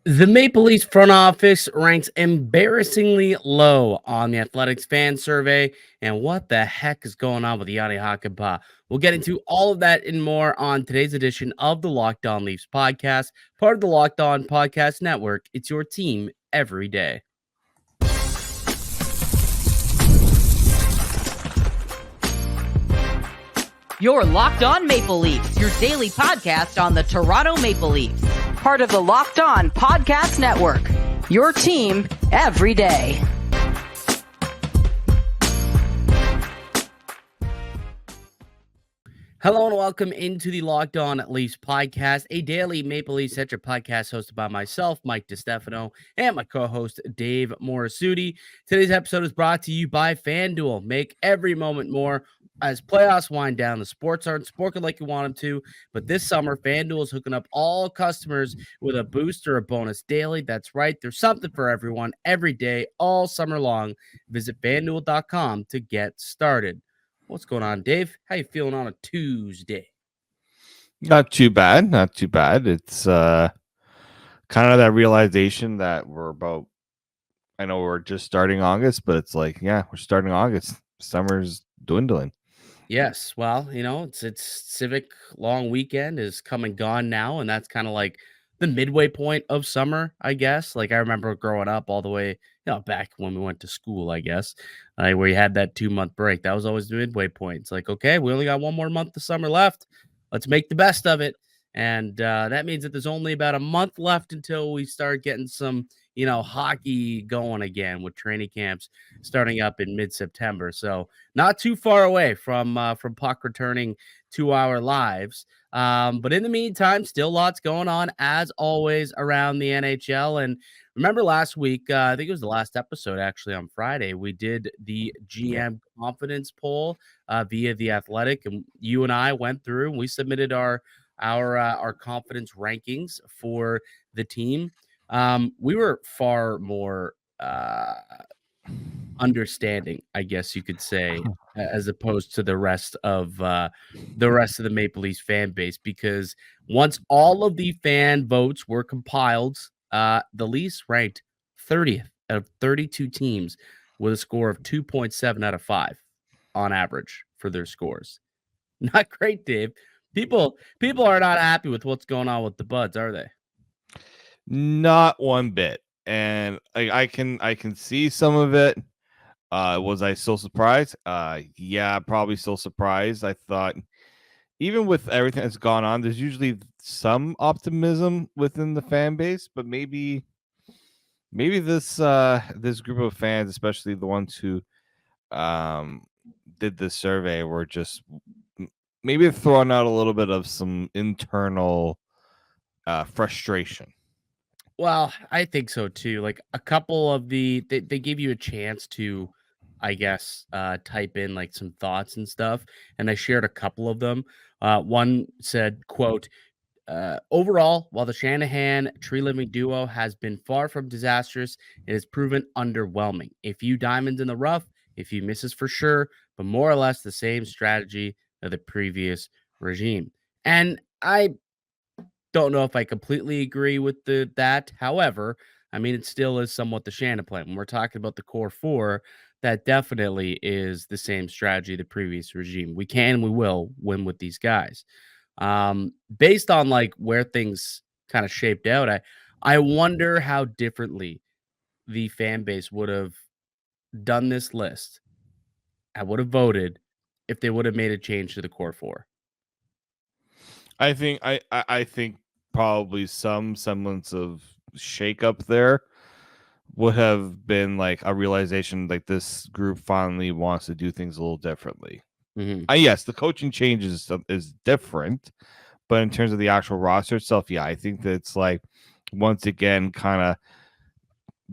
The Maple Leafs front office ranks embarrassingly low on the Athletics fan survey. And what the heck is going on with Jani Hakanpaa? We'll get into all of that and more on today's edition of the Locked On Leafs podcast, part of the Locked On Podcast Network. It's your team every day. You're Locked On Maple Leafs, your daily podcast on the Toronto Maple Leafs. Part of the Locked On Podcast Network. Your team every day. Hello and welcome into the Locked On Leafs podcast, a daily Maple Leafs centric podcast hosted by myself, Mike DiStefano, and my co-host, Dave Morassutti. Today's episode is brought to you by FanDuel. Make every moment more. As playoffs wind down, the sports aren't sporking like you want them to, but this summer, FanDuel is hooking up all customers with a boost or a bonus daily. That's right. There's something for everyone every day, all summer long. Visit FanDuel.com to get started. What's going on, Dave? How you feeling on a Tuesday? Not too bad. Not too bad. It's kind of that realization that I know we're just starting August, but it's like, yeah, we're starting August. Summer's dwindling. Yes, well, it's Civic long weekend is come and gone now, and that's kind of like the midway point of summer, I guess. Like I remember growing up all the way, back when we went to school, I guess, where you had that 2-month break. That was always the midway point. It's like, okay, we only got one more month of summer left. Let's make the best of it. And that means that there's only about a month left until we start getting some, hockey going again with training camps starting up in mid-September. So not too far away from puck returning to our lives. But in the meantime, still lots going on as always around the NHL. And remember last week, I think it was the last episode actually on Friday, we did the GM confidence poll via The Athletic, and you and I went through and we submitted our confidence rankings for the team. We were far more understanding, I guess you could say, as opposed to the rest of the Maple Leafs fan base, because once all of the fan votes were compiled, the Leafs ranked 30th out of 32 teams with a score of 2.7 out of 5 on average for their scores. Not great, Dave. People are not happy with what's going on with the Buds, are they? Not one bit. And I can see some of it. Was I still surprised? Yeah, probably still surprised. I thought even with everything that's gone on, there's usually some optimism within the fan base, but maybe this group of fans, especially the ones who did this survey, were just maybe throwing out a little bit of some internal frustration. Well, I think so too. Like a couple of they gave you a chance to, I guess, type in like some thoughts and stuff, and I shared a couple of them. One said, quote, overall, while the Shanahan tree living duo has been far from disastrous, it has proven underwhelming. A few diamonds in the rough, a few misses for sure, but more or less the same strategy of the previous regime. And I don't know if I completely agree with that. However, I mean, it still is somewhat the Shannon plan. When we're talking about the core four, that definitely is the same strategy of the previous regime. We can, we will win with these guys. Based on like where things kind of shaped out, I wonder how differently the fan base would have done this list. I would have voted if they would have made a change to the core four. I think probably some semblance of shakeup there would have been like a realization like this group finally wants to do things a little differently. Mm-hmm. Yes, the coaching change is different, but in terms of the actual roster itself, yeah, I think that it's like once again kind of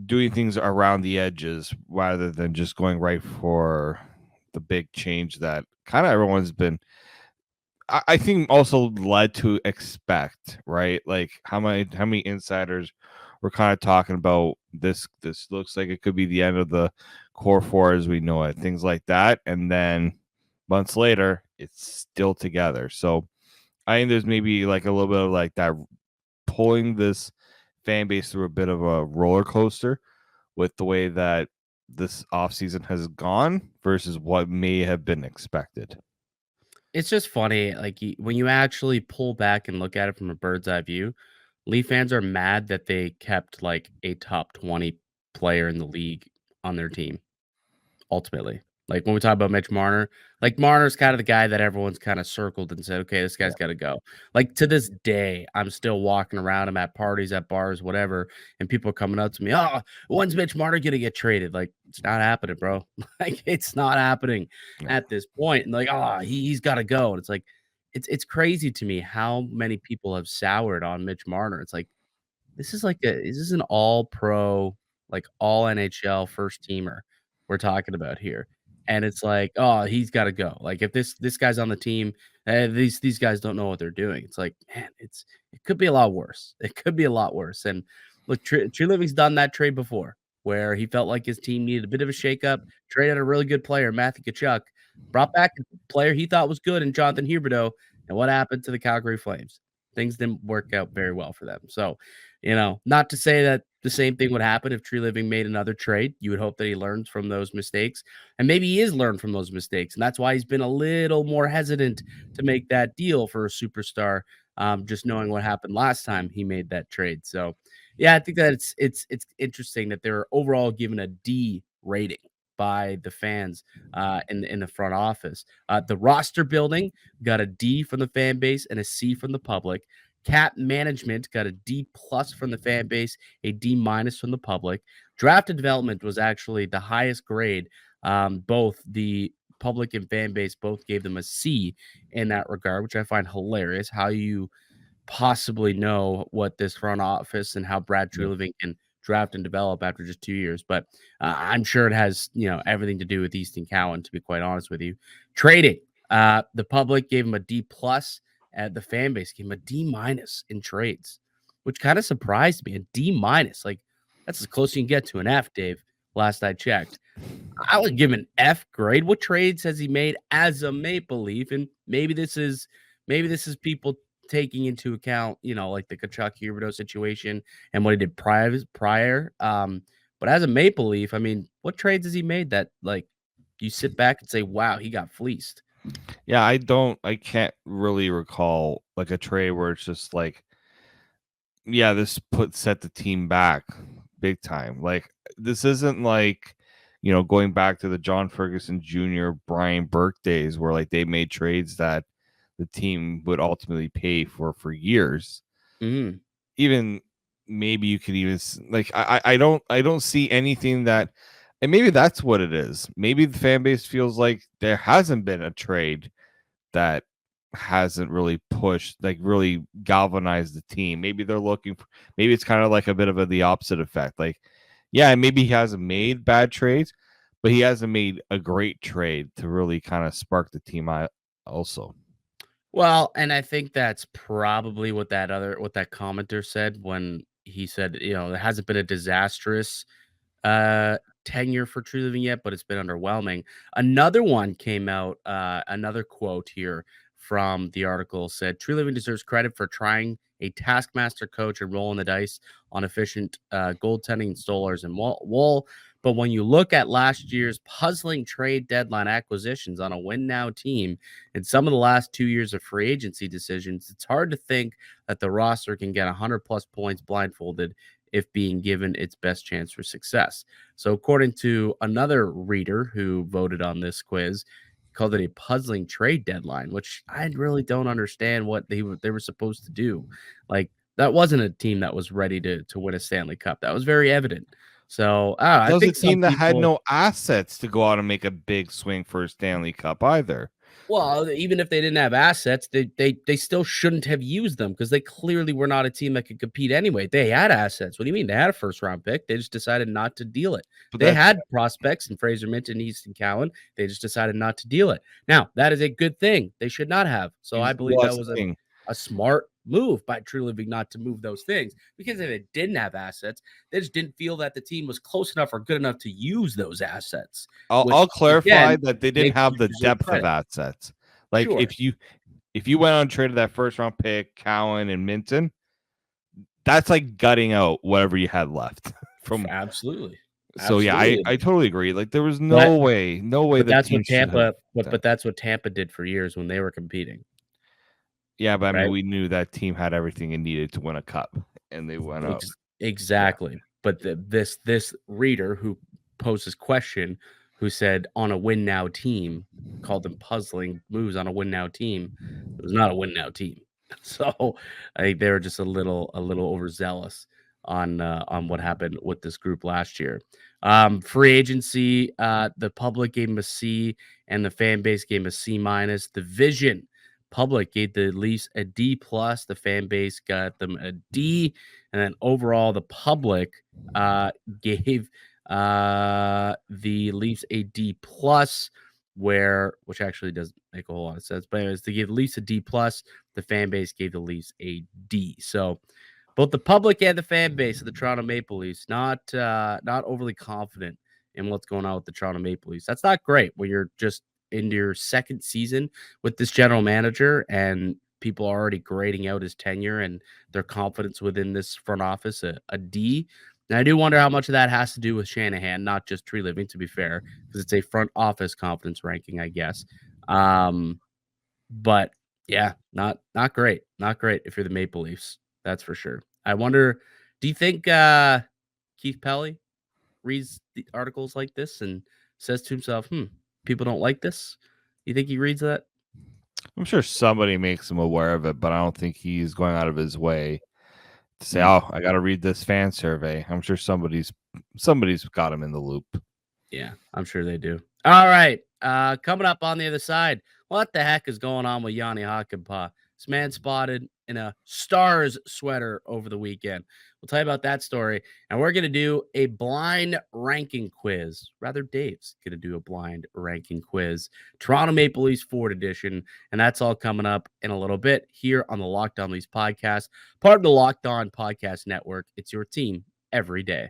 doing things around the edges rather than just going right for the big change that kind of everyone's been, I think, also led to expect, right? Like how many insiders were kind of talking about this looks like it could be the end of the core four as we know it, things like that, and then months later it's still together. So I think there's maybe like a little bit of like that pulling this fan base through a bit of a roller coaster with the way that this offseason has gone versus what may have been expected. It's just funny, like, when you actually pull back and look at it from a bird's eye view, Leaf fans are mad that they kept, like, a top 20 player in the league on their team. Ultimately. Like, when we talk about Mitch Marner, like, Marner's kind of the guy that everyone's kinda circled and said, "Okay, this Yeah. guy's gotta go." Like, to this day, I'm still walking around him at parties, at bars, whatever, and people are coming up to me, "Oh, when's Mitch Marner gonna get traded?" Like, it's not happening, bro. Like, it's not happening Yeah. at this point, and like, "Oh, he's gotta go," and it's like it's crazy to me how many people have soured on Mitch Marner. It's like, this is an all-pro, like, all NHL first teamer we're talking about here, and it's like, "Oh, he's gotta go." Like, if this guy's on the team, these guys don't know what they're doing. It's like, man, it could be a lot worse. It could be a lot worse, and look, True Living's done that trade before, where he felt like his team needed a bit of a shakeup, traded a really good player, Matthew Tkachuk, brought back a player he thought was good in Jonathan Huberdeau, and what happened to the Calgary Flames? Things didn't work out very well for them, so not to say that the same thing would happen if Tree Living made another trade. You would hope that he learns from those mistakes, and maybe he is learned from those mistakes, and that's why he's been a little more hesitant to make that deal for a superstar, just knowing what happened last time he made that trade. So, yeah, I think that it's interesting that they're overall given a D rating by the fans in the front office. The roster building got a D from the fan base and a C from the public. Cap management got a D plus from the fan base, a D minus from the public. Drafted development was actually the highest grade. Both the public and fan base both gave them a C in that regard, which I find hilarious. How you possibly know what this front office and how Brad Yeah. Treliving can draft and develop after just 2 years, but I'm sure it has everything to do with Easton Cowan. To be quite honest with you, trading. The public gave him a D plus. The fan base gave him a D minus in trades, which kind of surprised me. A D minus, like that's as close as you can get to an F, Dave. Last I checked, I would give him an F grade. What trades has he made as a Maple Leaf? And maybe this is people taking into account, like the Kachuk Huberdeau situation and what he did prior. But as a Maple Leaf, I mean, what trades has he made that like you sit back and say, wow, he got fleeced? Yeah, I can't really recall like a trade where it's just like, yeah, this set the team back big time. Like this isn't like, going back to the John Ferguson Jr., Brian Burke days where like they made trades that the team would ultimately pay for years. Mhm. Even maybe you could even like I don't see anything that, and maybe that's what it is. Maybe the fan base feels like there hasn't been a trade that hasn't really pushed, like really galvanized the team. Maybe they're looking for, maybe it's kind of like a bit of the opposite effect. Like, yeah, maybe he hasn't made bad trades, but he hasn't made a great trade to really kind of spark the team out also. Well, and I think that's probably what that commenter said when he said, there hasn't been a disastrous tenure for True Living yet, but it's been underwhelming. Another one came out, another quote here from the article said, True Living deserves credit for trying a taskmaster coach and rolling the dice on efficient goaltending and Stolars and Wool. But when you look at last year's puzzling trade deadline acquisitions on a win now team and some of the last 2 years of free agency decisions, it's hard to think that the roster can get 100 plus points blindfolded if being given its best chance for success. So, according to another reader who voted on this quiz, called it a puzzling trade deadline, which I really don't understand what they were supposed to do. Like that wasn't a team that was ready to win a Stanley Cup. That was very evident. So, I That was a think some team that had people. no assets to go out and make a big swing for a Stanley Cup either. Well, even if they didn't have assets, they still shouldn't have used them because they clearly were not a team that could compete anyway. They had assets. What do you mean? They had a first round pick. They just decided not to deal it. But They that's had prospects in Fraser Mint and Easton Cowan. They just decided not to deal it. Now, that is a good thing. They should not have. So I believe that was a smart move by True Living not to move those things because if it didn't have assets, they just didn't feel that the team was close enough or good enough to use those assets. Which, I'll clarify again, that they didn't makes them have the deserve depth of credit. assets. Like Sure. if you went on and traded that first round pick, Cowan and Minton, that's like gutting out whatever you had left from. Absolutely. So yeah, I Absolutely. totally agree. Like there was But no way but the that's team what should have Tampa but done. but that's what Tampa did for years when they were competing, Yeah, but I mean, right? we knew that team had everything it needed to win a cup, and they went up. Yeah, Exactly. But this reader who posed this question, who said on a win now team, called them puzzling moves on a win now team. It was not a win now team. So I think they were just a little overzealous on what happened with this group last year. Free agency, the public gave him a C and the fan base gave him a C minus. The vision, public gave the Leafs a D plus. The fan base got them a D. And then overall, the public gave the Leafs a D plus, which actually doesn't make a whole lot of sense. But anyways, they gave the Leafs a D plus. The fan base gave the Leafs a D. So both the public and the fan base of the Toronto Maple Leafs not overly confident in what's going on with the Toronto Maple Leafs. That's not great when you're just into your second season with this general manager and people are already grading out his tenure and their confidence within this front office a D. And I do wonder how much of that has to do with Shanahan, not just Tree Living, to be fair, because it's a front office confidence ranking, I guess. But yeah, not great. Not great if you're the Maple Leafs. That's for sure. I wonder, do you think Keith Pelly reads the articles like this and says to himself, people don't like this? You think he reads that? I'm sure somebody makes him aware of it, but I don't think he's going out of his way to say, Mm. "Oh, I got to read this fan survey." I'm sure somebody's got him in the loop. Yeah, I'm sure they do. All right. Coming up on the other side, what the heck is going on with Jani Hakanpaa? This man spotted in a Stars sweater over the weekend. We'll tell you about that story. And we're going to do a blind ranking quiz. Rather, Dave's going to do a blind ranking quiz. Toronto Maple Leafs Ford edition. And that's all coming up in a little bit here on the Locked On Leafs podcast, part of the Locked On Podcast Network. It's your team every day.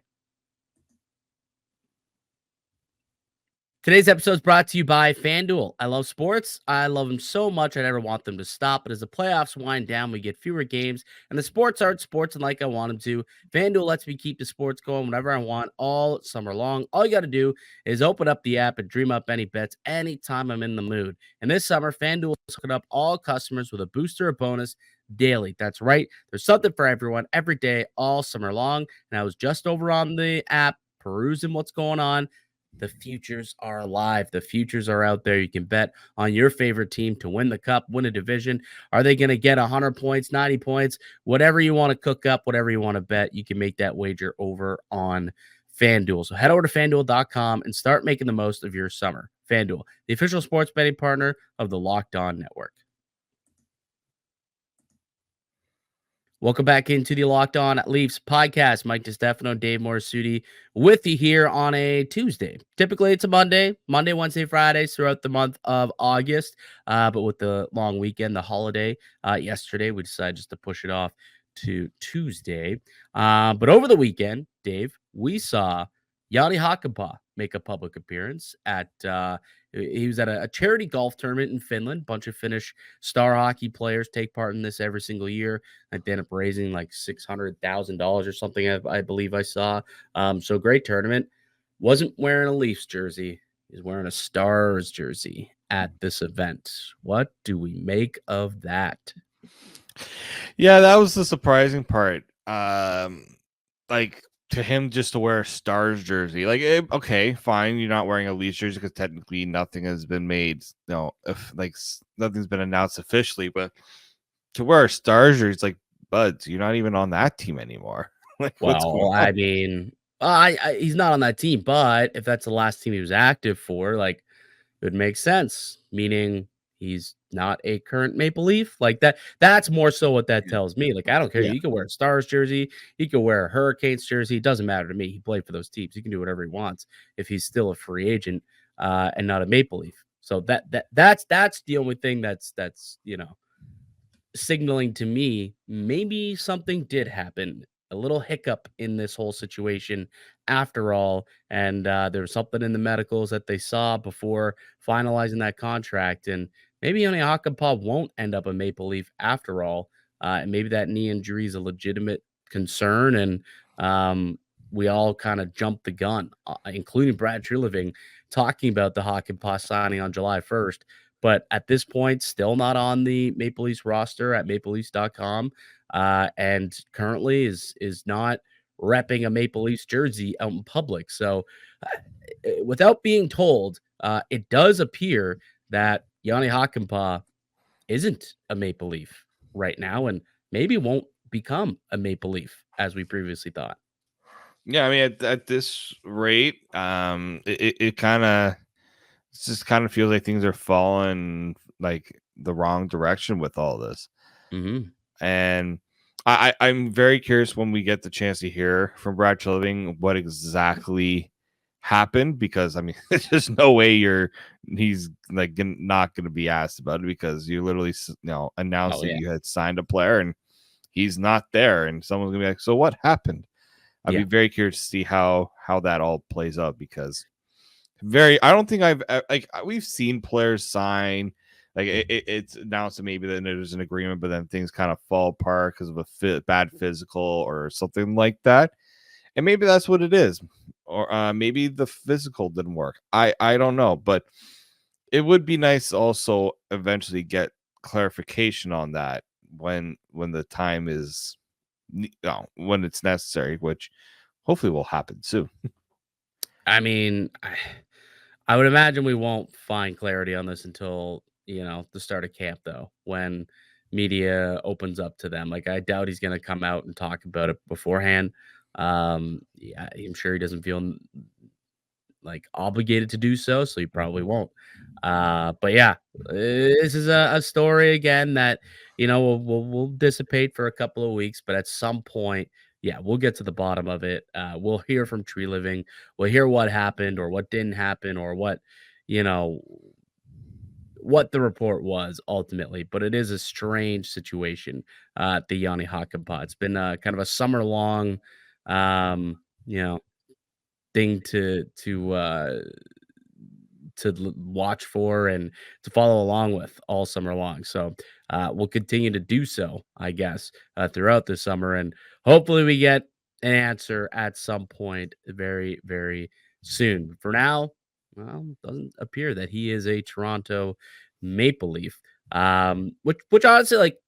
Today's episode is brought to you by FanDuel. I love sports. I love them so much I never want them to stop. But as the playoffs wind down, we get fewer games, and the sports aren't sports like I want them to. FanDuel lets me keep the sports going whenever I want all summer long. All you got to do is open up the app and dream up any bets anytime I'm in the mood. And this summer, FanDuel is hooking up all customers with a booster or bonus daily. That's right. There's something for everyone every day, all summer long. And I was just over on the app perusing what's going on. The futures are alive. The futures are out there. You can bet on your favorite team to win the cup, win a division. Are they going to get 100 points, 90 points? Whatever you want to cook up, whatever you want to bet, you can make that wager over on FanDuel. So head over to FanDuel.com and start making the most of your summer. FanDuel, the official sports betting partner of the Locked On Network. Welcome back into the Locked On Leafs podcast. Mike DiStefano and Dave Morassutti with you here on a Tuesday. Typically, it's a Monday, Wednesday, Fridays throughout the month of August. But with the long weekend, the holiday yesterday, we decided just to push it off to Tuesday. But over the weekend, Dave, we saw Jani Hakanpaa make a public appearance at he was at a charity golf tournament in Finland. Bunch of Finnish star hockey players take part in this every single year. I ended up raising like $600,000 or something, I believe I saw. So great tournament. Wasn't wearing a Leafs jersey. He's wearing a Stars jersey at this event. What do we make of that? Yeah, that was the surprising part. Like to him just to wear a Stars jersey, like okay, fine, you're not wearing a Leafs jersey because technically nothing has been made. No, if like nothing's been announced officially, but to wear a Stars jersey, it's like, buds, you're not even on that team anymore. Like, what's going Well, on? I mean, he's not on that team, but if that's the last team he was active for, like, it would make sense. Meaning he's not a current Maple Leaf like that. That's more so what that tells me. Like, I don't care. Yeah. You can wear a Stars jersey, he could wear a Hurricanes jersey. It doesn't matter to me. He played for those teams. He can do whatever he wants if he's still a free agent and not a Maple Leaf. So that's the only thing that's signaling to me maybe something did happen, a little hiccup in this whole situation after all. And there was something in the medicals that they saw before finalizing that contract. And maybe Jani Hakanpaa won't end up a Maple Leaf after all. And maybe that knee injury is a legitimate concern, and we all kind of jumped the gun, including Brad Treliving, talking about the Hakanpaa signing on July 1st. But at this point, still not on the Maple Leafs roster at mapleleafs.com, and currently is not repping a Maple Leafs jersey out in public. So, without being told, it does appear that Jani Hakanpaa isn't a Maple Leaf right now, and maybe won't become a Maple Leaf as we previously thought. Yeah, I mean, at this rate, it kind of just kind of feels like things are falling like the wrong direction with all this. Mm-hmm. And I'm very curious when we get the chance to hear from Brad Treliving what exactly happened, because I mean, there's just no way he's like not going to be asked about it, because you literally announced that you had signed a player and he's not there, and someone's gonna be like, so what happened? I'd be very curious to see how that all plays out, because I don't think we've seen players sign, like it's announced that maybe that there's an agreement, but then things kind of fall apart because of a bad physical or something like that. And maybe that's what it is, or maybe the physical didn't work. I don't know, but it would be nice to also eventually get clarification on that when the time is, when it's necessary, which hopefully will happen soon. I mean, I would imagine we won't find clarity on this until, the start of camp, though, when media opens up to them. Like, I doubt he's going to come out and talk about it beforehand. Yeah, I'm sure he doesn't feel like obligated to do so, so he probably won't. But yeah, this is a story again that we'll dissipate for a couple of weeks, but at some point, yeah, we'll get to the bottom of it. We'll hear from Treliving. We'll hear what happened or what didn't happen or you know what the report was ultimately. But it is a strange situation, the Jani Hakanpaa. It's been kind of a summer long, you know, thing to watch for and to follow along with all summer long. So we'll continue to do so, I guess, throughout the summer, and hopefully we get an answer at some point very, very soon. For now, well, doesn't appear that he is a Toronto Maple Leaf, which honestly, like,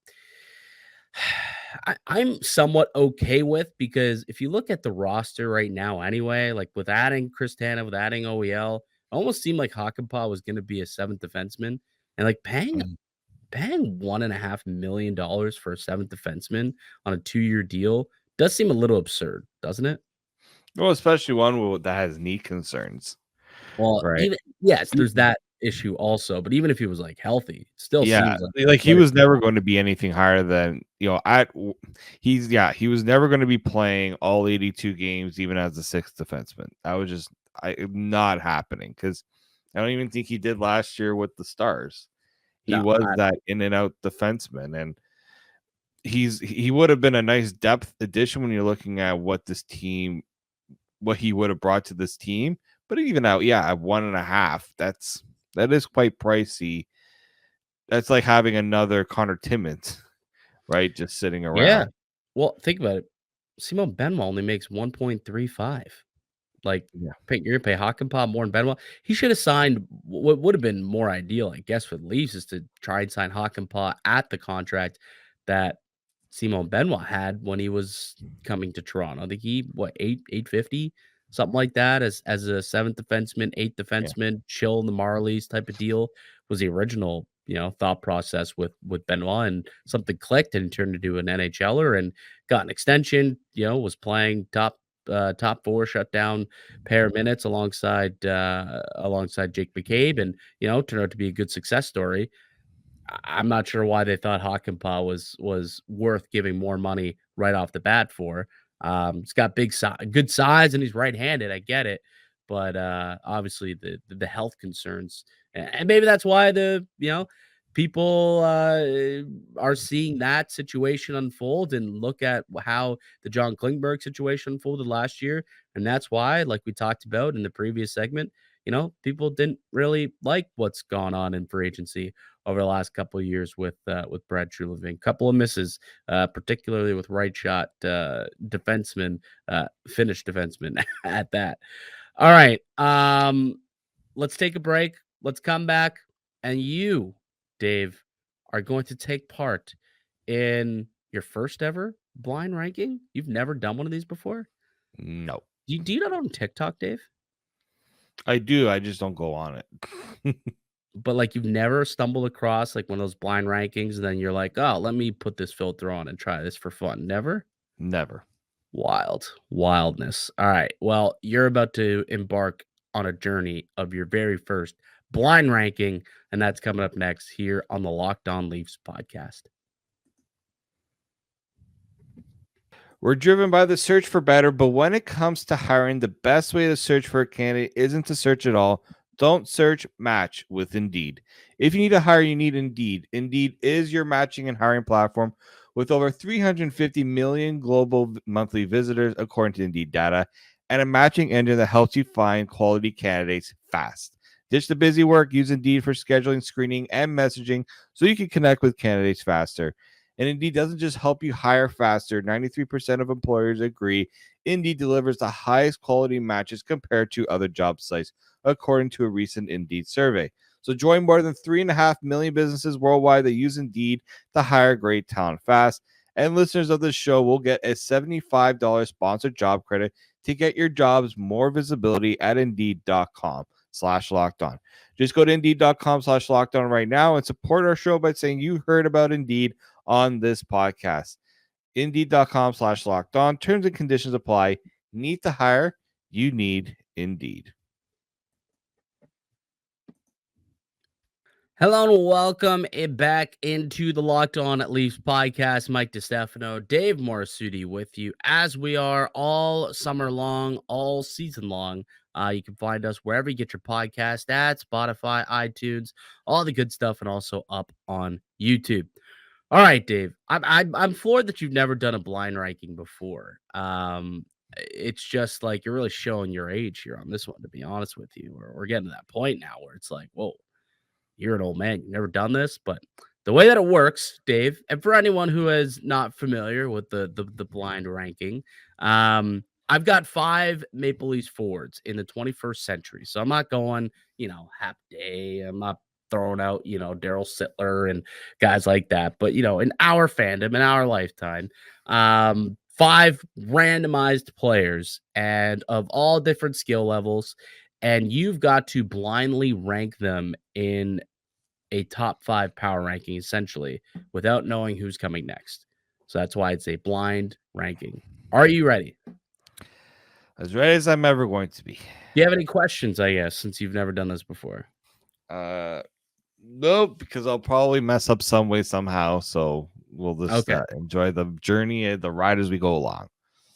I'm somewhat okay with, because if you look at the roster right now, anyway, like with adding Chris Tanev, with adding OEL, it almost seemed like Hakanpaa was going to be a seventh defenseman, and like paying $1.5 million for a seventh defenseman on a 2-year deal does seem a little absurd, doesn't it? Well, especially one that has knee concerns, Well, right? even yes, there's that issue also, but even if he was like healthy, it still Yeah, seems like like he was never going to be anything higher than, he was never going to be playing all 82 games even as the sixth defenseman. That was just not happening, because I don't even think he did last year with the Stars. He no. was that in and out defenseman, and he would have been a nice depth addition when you're looking at what he would have brought to this team. But even out, at 1.5, that is quite pricey. That's like having another Connor Timmins, right? Just sitting around. Yeah. Well, think about it. Simon Benoit only makes 1.35. Like, Yeah. you're gonna pay Hakanpaa more than Benoit. He should have signed what would have been more ideal, I guess, for the Leafs, is to try and sign Hakanpaa at the contract that Simon Benoit had when he was coming to Toronto. I think $850, something like that, as a seventh defenseman, eighth Yeah. defenseman, chill in the Marlies type of deal was the original, thought process with Benoit, and something clicked and he turned into an NHLer and got an extension, was playing top four shutdown pair minutes alongside Jake McCabe, and turned out to be a good success story. I'm not sure why they thought Hakanpaa was worth giving more money right off the bat for. He's got good size, and he's right-handed. I get it, but obviously the health concerns, and maybe that's why people are seeing that situation unfold and look at how the John Klingberg situation unfolded last year, and that's why, like we talked about in the previous segment, people didn't really like what's gone on in free agency over the last couple of years with Brad Treliving. Couple of misses, particularly with right shot defenseman, Finnish defenseman at that. All right, let's take a break. Let's come back, and you, Dave, are going to take part in your first ever blind ranking. You've never done one of these before. No, Do you not own TikTok, Dave? I do. I just don't go on it. But like you've never stumbled across like one of those blind rankings, and then you're like, oh, let me put this filter on and try this for fun. Never? Never. Wildness. All right. Well, you're about to embark on a journey of your very first blind ranking, and that's coming up next here on the Locked On Leafs podcast. We're driven by the search for better, but when it comes to hiring, the best way to search for a candidate isn't to search at all. Don't search, match with Indeed. If you need to hire, you need Indeed. Indeed is your matching and hiring platform with over 350 million global monthly visitors, according to Indeed data, and a matching engine that helps you find quality candidates fast. Ditch the busy work. Use Indeed for scheduling, screening, and messaging so you can connect with candidates faster. And Indeed doesn't just help you hire faster. 93% of employers agree Indeed delivers the highest quality matches compared to other job sites, according to a recent Indeed survey. So join more than 3.5 million businesses worldwide that use Indeed to hire great talent fast. And listeners of this show will get a $75 sponsored job credit to get your jobs more visibility at Indeed.com/lockedon. Just go to Indeed.com/lockedon right now and support our show by saying you heard about Indeed on this podcast. Indeed.com/lockedon. Terms and conditions apply. Need to hire? You need Indeed. Hello and welcome back into the Locked On Leafs podcast. Mike DiStefano, Dave Morassutti with you as we are all summer long, all season long. You can find us wherever you get your podcast at Spotify, iTunes, all the good stuff, and also up on YouTube. All right, Dave. I'm floored that you've never done a blind ranking before. It's just like you're really showing your age here on this one, to be honest with you. We're getting to that point now where it's like, whoa, you're an old man. You've never done this, but the way that it works, Dave, and for anyone who is not familiar with the blind ranking, I've got 5 Maple Leafs forwards in the 21st century. So I'm not going, Hap Day. I'm not throwing out, Daryl Sittler and guys like that. But in our fandom, in our lifetime, 5 randomized players and of all different skill levels, and you've got to blindly rank them in a top 5 power ranking, essentially, without knowing who's coming next. So that's why it's a blind ranking. Are you ready? As ready as I'm ever going to be. Do you have any questions, I guess, since you've never done this before? Nope, because I'll probably mess up some way somehow. So we'll just enjoy the journey and the ride as we go along.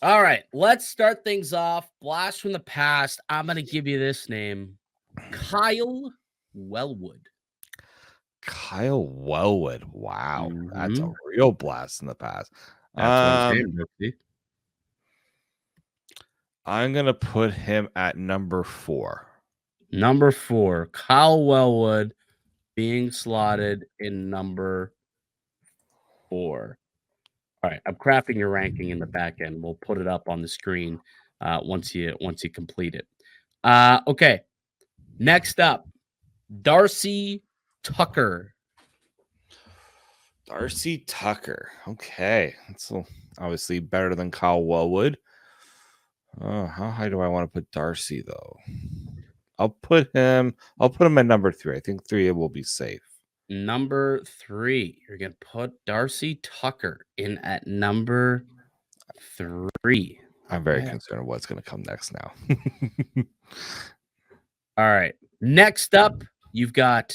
All right, let's start things off. Blast from the past. I'm going to give you this name, Kyle Wellwood. Kyle Wellwood. Wow. That's a real blast in the past. That's what I'm saying. I'm going to put him at number 4. Number 4, Kyle Wellwood being slotted in number 4. All right, I'm crafting your ranking in the back end. We'll put it up on the screen once you complete it. Okay, next up, Darcy Tucker. Darcy Tucker. Okay, that's obviously better than Kyle Wellwood. How high do I want to put Darcy though? I'll put him at number 3. I think 3 will be safe. Number 3. You're gonna put Darcy Tucker in at number 3. I'm very concerned what's gonna come next now. All right. Next up, you've got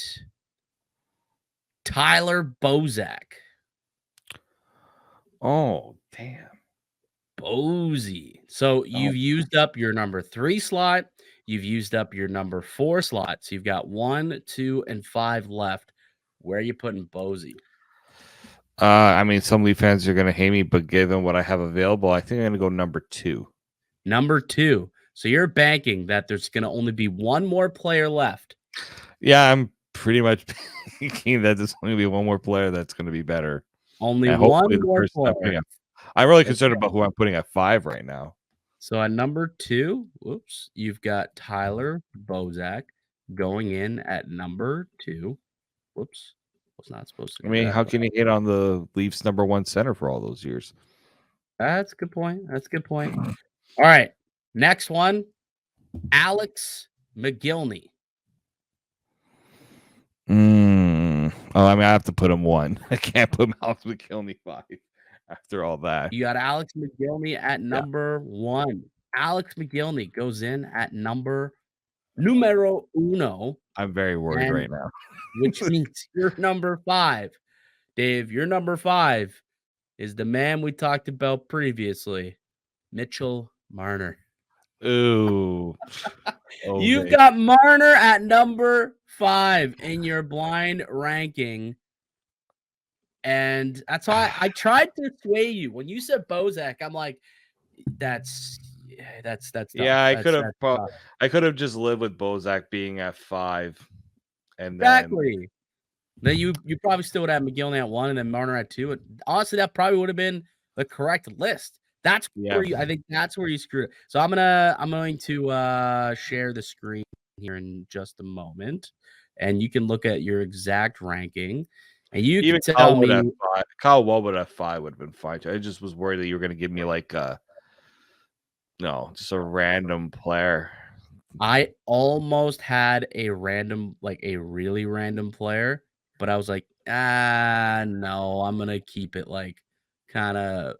Tyler Bozak. Oh, damn. Bozy. So you've used up your number 3 slot. You've used up your number 4 slot. So you've got 1, 2, and 5 left. Where are you putting Bozy? I mean, some Leaf fans are going to hate me, but given what I have available, I think I'm going to go number 2. Number 2. So you're banking that there's going to only be one more player left. Yeah, I'm pretty much thinking that there's only be one more player that's going to be better. Only And one hopefully the more person player. I'm really That's concerned right. about who I'm putting at 5 right now. So at number 2, whoops, you've got Tyler Bozak going in at number 2. Whoops, was not supposed to I do mean, that. how can you hit on the Leafs number 1 center for all those years? That's a good point. That's a good point. All right, next one, Alex McGillney. Oh, I mean, I have to put him 1. I can't put Alex McGillney 5 after all that. You got Alex McGillney at number 1. Alex McGillney goes in at numero uno. I'm very worried right now. Which means you're number 5. Dave, your number 5 is the man we talked about previously, Mitchell Marner. Ooh. You've got Marner at number 5 in your blind ranking. And that's why I tried to sway you. When you said Bozak, I'm like, that's yeah, I could have just lived with Bozak being at 5. And exactly. Then you probably still would have McGillney at 1 and then Marner at 2. And honestly, that probably would have been the correct list. That's where I think that's where you screw it. So I'm going to share the screen here in just a moment, and you can look at your exact ranking, and you can tell me. Kyle Woolwood at 5 would have been fine. I just was worried that you were going to give me like just a random player. I almost had a really random player, but I was like, no, I'm gonna keep it like kind of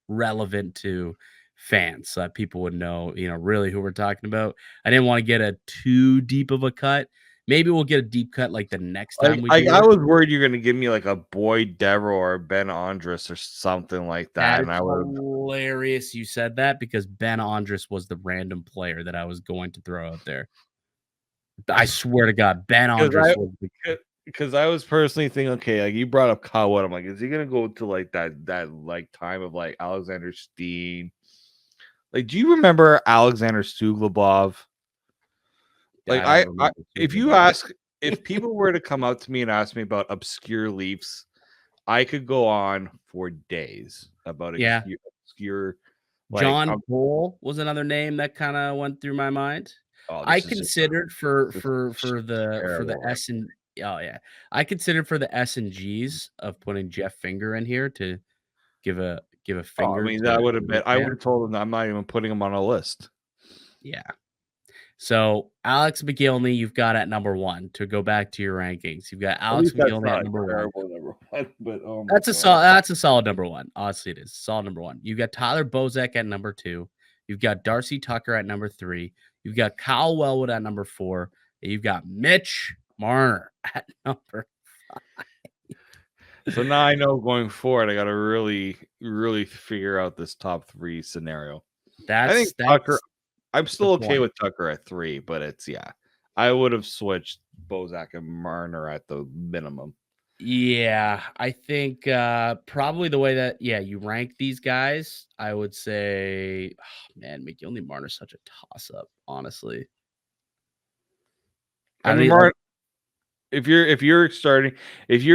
relevant to fans so that people would know, really who we're talking about. I didn't want to get a too deep of a cut. Maybe we'll get a deep cut like the next time we do. I was worried you're going to give me like a Boyd Devereaux or Ben Andres or something like that. That is hilarious you said that because Ben Andres was the random player that I was going to throw out there. I swear to God, Ben Andres was because I was personally thinking, okay, like you brought up Kyle Wood. I'm like, is he gonna go to like that like time of like Alexander Steen? Like, do you remember Alexander Suglobov? Like if people were to come up to me and ask me about obscure Leafs, I could go on for days about obscure. Like, John Bull was another name that kind of went through my mind. I considered for the S and I considered for the S and G's of putting Jeff Finger in here to give a finger. I mean, that would have been. I would have told him I'm not even putting him on a list. Yeah. So Alex McGillney, you've got at number 1 to go back to your rankings. You've got Alex McGillney at number 1. But that's a solid number 1. Honestly, it is solid number 1. You've got Tyler Bozak at number 2. You've got Darcy Tucker at number 3. You've got Kyle Wellwood at number 4. And you've got Mitch Marner at number 5. So now I know going forward, I got to really, really figure out this top 3 scenario. I think Tucker. I'm still okay with Tucker at 3, but I would have switched Bozak and Marner at the minimum. Yeah, I think probably the way that you rank these guys, I would say, man, McGillney Marner's such a toss-up, honestly. I mean, if you're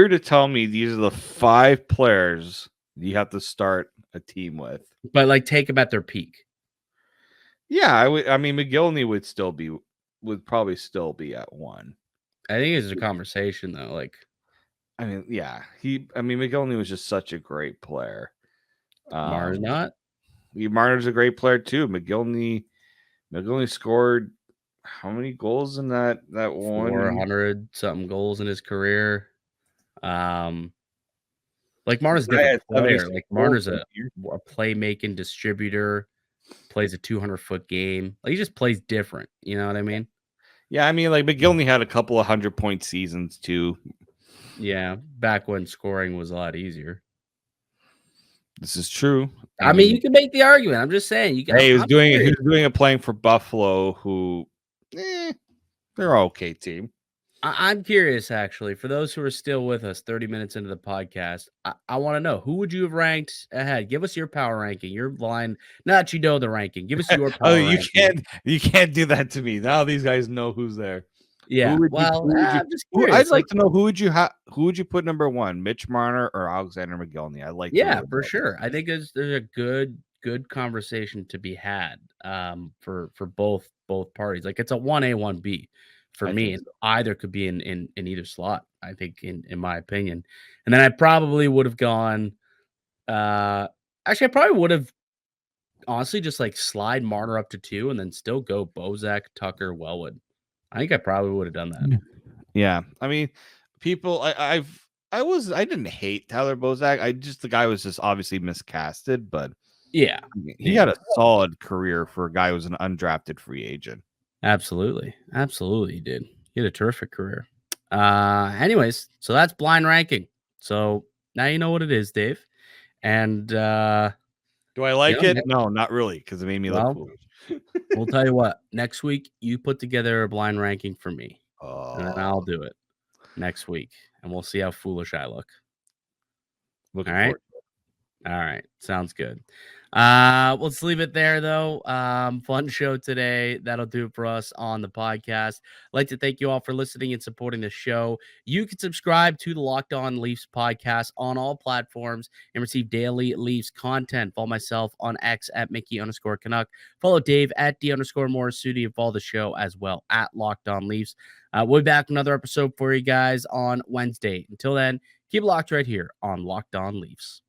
to tell me these are the 5 players you have to start a team with, but like take them at their peak. Yeah, I would. I mean, McGillney would probably still be at 1. I think it's a conversation though. Like, I mean, McGillney was just such a great player. Marner's not. Marner's a great player too. McGillney scored how many goals in that one? 400 something goals in his career. Like Marner's a different player. Like Marner's a playmaking distributor. Plays a 200-foot game. Like he just plays different. You know what I mean? Yeah, I mean, like McGillney had a couple of 100-point seasons too. Yeah, back when scoring was a lot easier. This is true. I mean, you can make the argument. I'm just saying. He was doing it playing for Buffalo, who they're an okay team. I'm curious, actually, for those who are still with us 30 minutes into the podcast, I want to know, who would you have ranked ahead? Give us your power ranking, your line. Not you know the ranking. Give us your Oh, power ranking. you can't do that to me. Now these guys know who's there. Yeah. Well, I'm just I'd curious. like to know who would you put number one, Mitch Marner or Alexander McGillney? I'd like to Yeah, know for about sure. I think there's a good conversation to be had for both parties. Like it's a 1A, 1B for I me, think and so. either could be in either slot, I think, in my opinion. And then I probably would have gone actually I probably would have honestly just like slide Marner up to 2 and then still go Bozak, Tucker, Wellwood. I think I probably would have done that. Yeah, I mean, people, I didn't hate Tyler Bozak. The guy was just obviously miscasted, but Yeah. he had a solid career for a guy who was an undrafted free agent. Absolutely. Absolutely, he did. He had a terrific career. Anyways, so that's blind ranking. So now you know what it is, Dave. And Do I like yeah, it? No, not really, because it made me look well, foolish. we'll tell you what. Next week, you put together a blind ranking for me, and then I'll Oh, do it next week, and we'll see how foolish I look. All looking right. forward. All right. Sounds good. Let's leave it there though. Fun show today. That'll do it for us on the podcast. I'd like to thank you all for listening and supporting the show. You can subscribe to the Locked On Leafs podcast on all platforms and receive daily Leafs content. Follow myself on X at Mickey_Canuck. Follow Dave at D_Morassutti and follow the show as well at Locked On Leafs. We'll be back with another episode for you guys on Wednesday. Until then, keep it locked right here on Locked On Leafs.